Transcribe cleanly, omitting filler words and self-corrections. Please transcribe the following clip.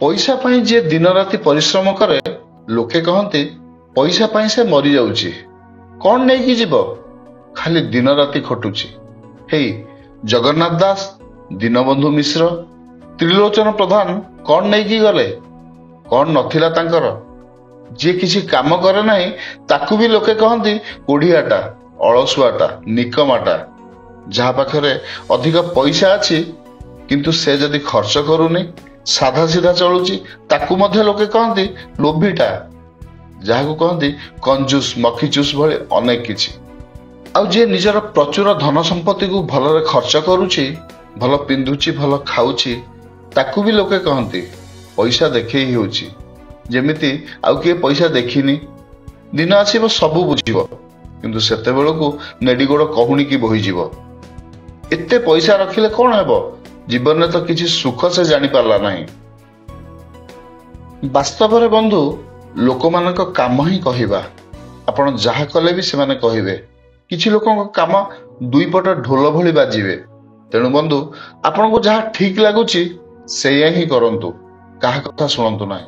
पैसा पाई जे दिन राति परिश्रम करे लोके कहते पैसा पाई से मरी जाउची कौन नहीं की जीव खाली दिन राति खटुची। हे जगन्नाथ दास दीनबंधु मिश्र त्रिलोचन प्रधान कौन नहीं की गले कौन नथिला तांकर जे किसी काम करे नहीं ताकू भी लोके कहती कोढ़ियाटा अलसुआटा निकमाटा जहा पाखरे अधिक पैसा अच्छी किंतु से जदि खर्च करूनी साधा सीधा चलुची ताकू मध्य लोके कहती लोभीटा जहाकू कहती कंजूस मक्खीचूस भले अनेक किछि। आउ जे निजर प्रचुर धन संपत्ति को भलरे खर्च करुची भल पिंधुची भल खाऊची ताकू भी लोके कहती पैसा देखे ही होची जेमिति आउ किए पैसा देखिनी दिन आसीब सबू बुझिब किंतु सेते बेलକୁ नेडी गोड़ कहूनी की बोहीजिब। एते पैसा रखिले कौन हेबो जीवन में तो किसी सुख से जानी पारला नहीं। वास्तव में बंधु लोक मानक काम ही कहवा आपण जहा कले भी से कहे किछि लोकों काम दुई पट ढोल भली बाजिबे तेणु बंधु आपण को जहा ठीक लगुची से ही करंतु कहा कथा शुणंतु नहीं।